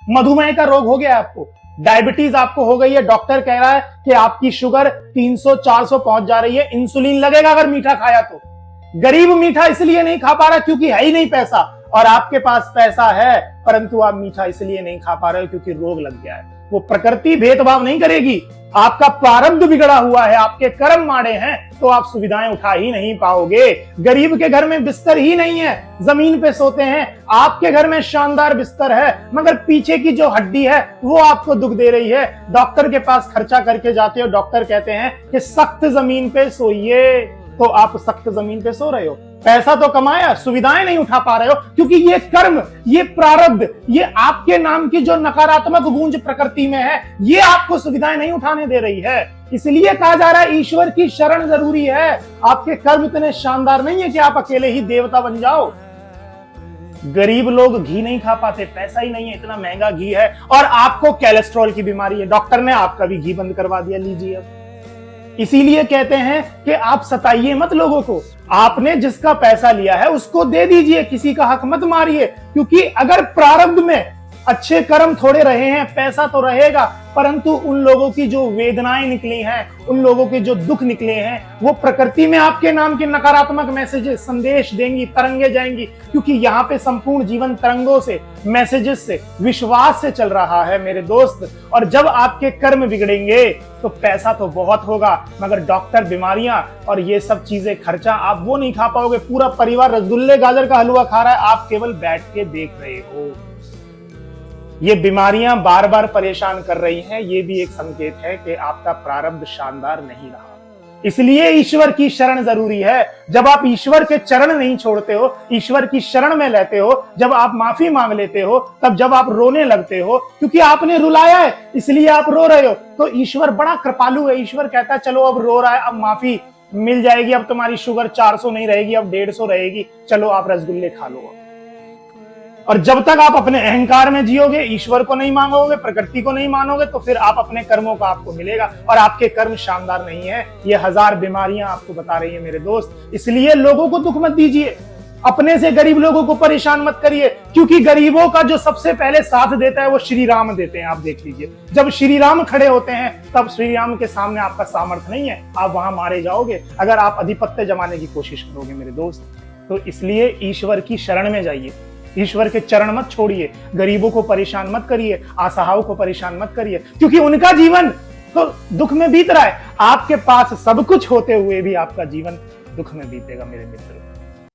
मधुमेह का रोग हो गया आपको, डायबिटीज आपको हो गई है, डॉक्टर कह रहा है कि आपकी शुगर 300-400 पहुंच जा रही है, इंसुलिन लगेगा अगर मीठा खाया तो। गरीब मीठा इसलिए नहीं खा पा रहा क्योंकि है ही नहीं पैसा, और आपके पास पैसा है परंतु आप मीठा इसलिए नहीं खा पा रहे हो क्योंकि रोग लग गया है। वो प्रकृति भेदभाव नहीं करेगी, आपका प्रारब्ध बिगड़ा हुआ है, आपके कर्म माड़े हैं, तो आप सुविधाएं उठा ही नहीं पाओगे। गरीब के घर में बिस्तर ही नहीं है, जमीन पे सोते हैं, आपके घर में शानदार बिस्तर है मगर पीछे की जो हड्डी है वो आपको दुख दे रही है। डॉक्टर के पास खर्चा करके जाते हो, डॉक्टर कहते हैं कि सख्त जमीन पे सोइए, तो आप सख्त जमीन पे सो रहे हो। पैसा तो कमाया, सुविधाएं नहीं उठा पा रहे हो क्योंकि ये कर्म, ये प्रारब्ध, ये आपके नाम की जो नकारात्मक गूंज प्रकृति में है, ये आपको सुविधाएं नहीं उठाने दे रही है। इसलिए कहा जा रहा है ईश्वर की शरण जरूरी है। आपके कर्म इतने शानदार नहीं है कि आप अकेले ही देवता बन जाओ। गरीब लोग घी नहीं खा पाते, पैसा ही नहीं है, इतना महंगा घी है, और आपको कोलेस्ट्रॉल की बीमारी है, डॉक्टर ने आपका भी घी बंद करवा दिया, लीजिए अब। इसीलिए कहते हैं कि आप सताइए मत लोगों को, आपने जिसका पैसा लिया है उसको दे दीजिए, किसी का हक मत मारिए, क्योंकि अगर प्रारब्ध में अच्छे कर्म थोड़े रहे हैं, पैसा तो रहेगा, परंतु उन लोगों की जो वेदनाएं निकली हैं, उन लोगों के जो दुख निकले हैं, वो प्रकृति में आपके नाम के नकारात्मक मैसेजेस, संदेश देंगी, तरंगे जाएंगी, क्योंकि यहाँ पे संपूर्ण जीवन तरंगों से, मैसेजेस से, विश्वास से चल रहा है मेरे दोस्त। और जब आपके कर्म बिगड़ेंगे तो पैसा तो बहुत होगा मगर डॉक्टर, बीमारियां और ये सब चीजें खर्चा आप वो नहीं खा पाओगे। पूरा परिवार रसगुल्ले गाजर का हलवा खा रहा है, आप केवल बैठ के देख रहे हो। ये बीमारियां बार बार परेशान कर रही हैं, ये भी एक संकेत है कि आपका प्रारब्ध शानदार नहीं रहा। इसलिए ईश्वर की शरण जरूरी है। जब आप ईश्वर के चरण नहीं छोड़ते हो, ईश्वर की शरण में लेते हो, जब आप माफी मांग लेते हो, तब जब आप रोने लगते हो क्योंकि आपने रुलाया है इसलिए आप रो रहे हो, तो ईश्वर बड़ा कृपालु है। ईश्वर कहता है चलो अब रो रहा है, अब माफी मिल जाएगी, अब तुम्हारी शुगर 400 नहीं रहेगी, अब 150 रहेगी, चलो आप रसगुल्ले खा लो। और जब तक आप अपने अहंकार में जियोगे, ईश्वर को नहीं मांगोगे, प्रकृति को नहीं मानोगे, तो फिर आप अपने कर्मों का आपको मिलेगा, और आपके कर्म शानदार नहीं है। ये 1000 बीमारियां आपको बता रही है मेरे दोस्त। इसलिए लोगों को दुख मत दीजिए, अपने से गरीब लोगों को परेशान मत करिए, क्योंकि गरीबों का जो सबसे पहले साथ देता है वो श्री राम देते हैं। आप देख लीजिए, जब श्री राम खड़े होते हैं तब श्री राम के सामने आपका सामर्थ्य नहीं है, आप वहां मारे जाओगे अगर आप अधिपत्य जमाने की कोशिश करोगे मेरे दोस्त। तो इसलिए ईश्वर की शरण में जाइए, ईश्वर के चरण मत छोड़िए, गरीबों को परेशान मत करिए, असहायों को परेशान मत करिए, क्योंकि उनका जीवन तो दुख में बीत रहा है। आपके पास सब कुछ होते हुए भी आपका जीवन दुख में बीतेगा मेरे मित्र।